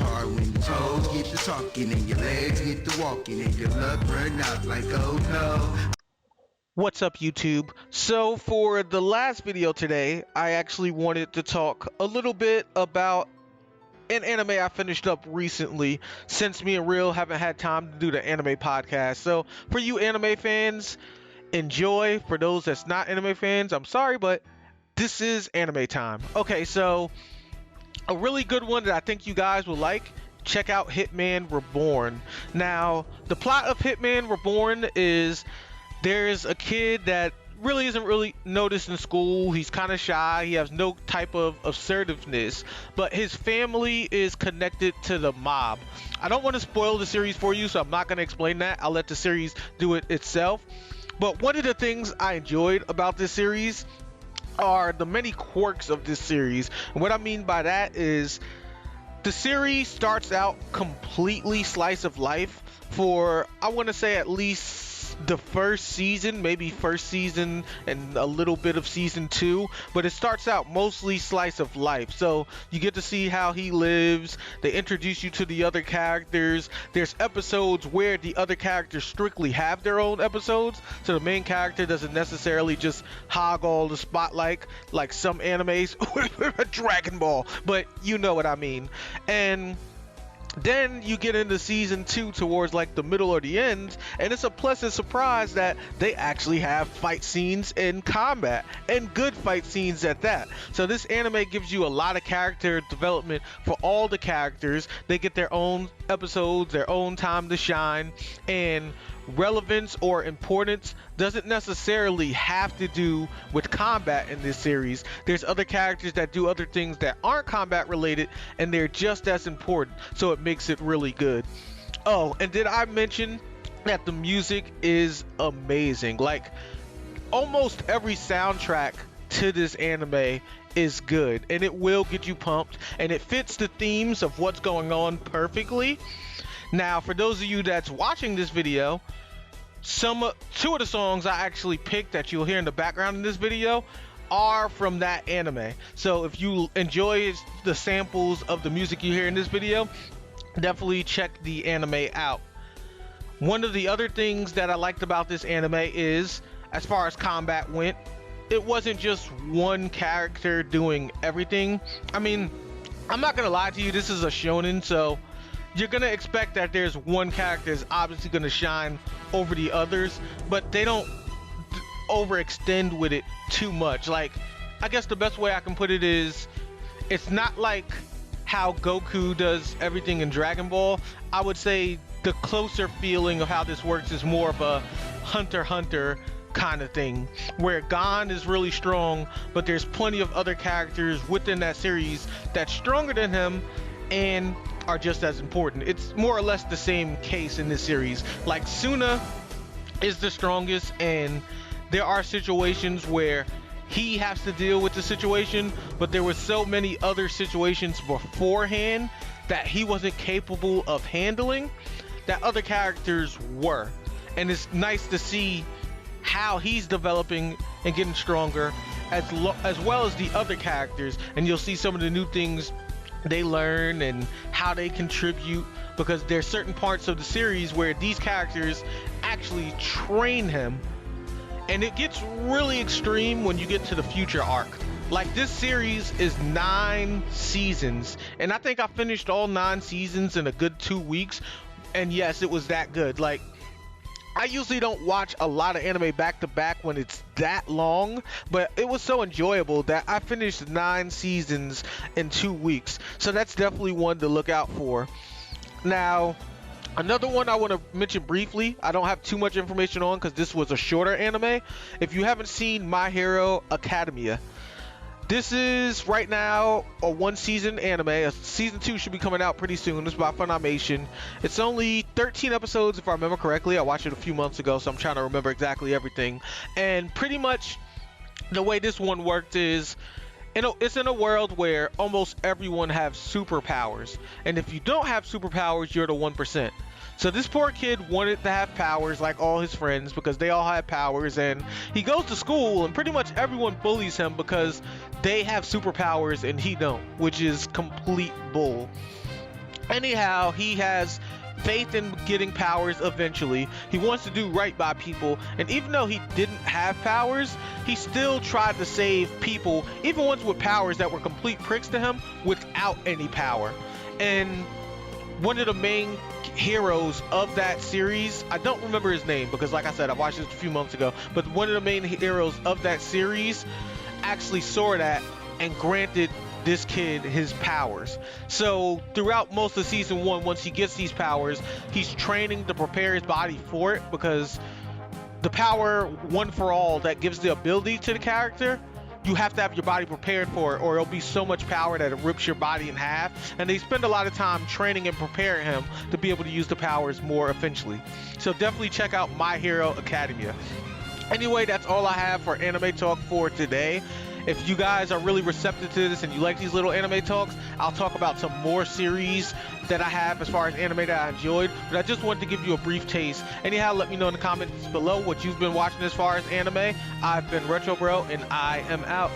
hard when your toes get to talking and your legs get to walking and your luck run out like oh no. What's up, YouTube? So for the last video today, I actually wanted to talk a little bit about an anime I finished up recently, since me and Real haven't had time to do the anime podcast. So for you anime fans, enjoy. For those that's not anime fans, I'm sorry, but this is anime time. Okay, so a really good one that I think you guys will like. Check out Hitman Reborn. Now, the plot of Hitman Reborn is there's a kid that really isn't really noticed in school. He's kind of shy. He has no type of assertiveness, but his family is connected to the mob. I don't want to spoil the series for you, so I'm not going to explain that. I'll let the series do it itself. But one of the things I enjoyed about this series are the many quirks of this series. And what I mean by that is the series starts out completely slice of life for, I want to say, at least the first season, maybe first season and a little bit of season 2, but it starts out mostly slice of life. So you get to see how he lives. They introduce you to the other characters. There's episodes where the other characters strictly have their own episodes, so the main character doesn't necessarily just hog all the spotlight like some animes Dragon Ball, but you know what I mean. And then you get into season 2 towards like the middle or the end, and it's a pleasant surprise that they actually have fight scenes in combat, and good fight scenes at that. So this anime gives you a lot of character development for all the characters. They get their own episodes, their own time to shine, and relevance or importance doesn't necessarily have to do with combat in this series. There's other characters that do other things that aren't combat related, and they're just as important, so it makes it really good. Oh, and did I mention that the music is amazing? Like, almost every soundtrack to this anime is good, and it will get you pumped, and it fits the themes of what's going on perfectly. Now, for those of you that's watching this video, two of the songs I actually picked that you'll hear in the background in this video are from that anime. So if you enjoy the samples of the music you hear in this video, definitely check the anime out. One of the other things that I liked about this anime is, as far as combat went, it wasn't just one character doing everything. I mean, I'm not gonna lie to you, this is a shonen, so you're gonna expect that there's one character is obviously gonna shine over the others, but they don't overextend with it too much. Like, I guess the best way I can put it is, it's not like how Goku does everything in Dragon Ball. I would say the closer feeling of how this works is more of a Hunter x Hunter kind of thing, where Gon is really strong, but there's plenty of other characters within that series that's stronger than him and are just as important. It's more or less the same case in this series. Like, Suna is the strongest, and there are situations where he has to deal with the situation, but there were so many other situations beforehand that he wasn't capable of handling that other characters were. And it's nice to see how he's developing and getting stronger, as well as the other characters, and you'll see some of the new things they learn and how they contribute, because there's certain parts of the series where these characters actually train him, and it gets really extreme when you get to the future arc. Like, this series is 9 seasons, and I think I finished all 9 seasons in a good 2 weeks, and yes, it was that good. Like, I usually don't watch a lot of anime back to back when it's that long, but it was so enjoyable that I finished 9 seasons in 2 weeks. So that's definitely one to look out for. Now, another one I want to mention briefly, I don't have too much information on because this was a shorter anime. If you haven't seen My Hero Academia, this is right now a 1-season anime. Season 2 should be coming out pretty soon. It's by Funimation. It's only 13 episodes if I remember correctly. I watched it a few months ago, so I'm trying to remember exactly everything. And pretty much the way this one worked is, it's in a world where almost everyone has superpowers. And if you don't have superpowers, you're the 1%. So this poor kid wanted to have powers like all his friends because they all had powers, and he goes to school and pretty much everyone bullies him because they have superpowers and he don't, which is complete bull. Anyhow, he has faith in getting powers eventually. He wants to do right by people, and even though he didn't have powers, he still tried to save people, even ones with powers that were complete pricks to him without any power. And one of the main heroes of that series, I don't remember his name because like I said, I watched this a few months ago, but one of the main heroes of that series actually saw that and granted this kid his powers. So throughout most of season 1, once he gets these powers, he's training to prepare his body for it, because the power one for all that gives the ability to the character, you have to have your body prepared for it, or it'll be so much power that it rips your body in half. And they spend a lot of time training and preparing him to be able to use the powers more efficiently. So definitely check out My Hero Academia. Anyway, that's all I have for anime talk for today. If you guys are really receptive to this and you like these little anime talks, I'll talk about some more series that I have as far as anime that I enjoyed, but I just wanted to give you a brief taste. Anyhow, let me know in the comments below what you've been watching as far as anime. I've been RetroBro, and I am out.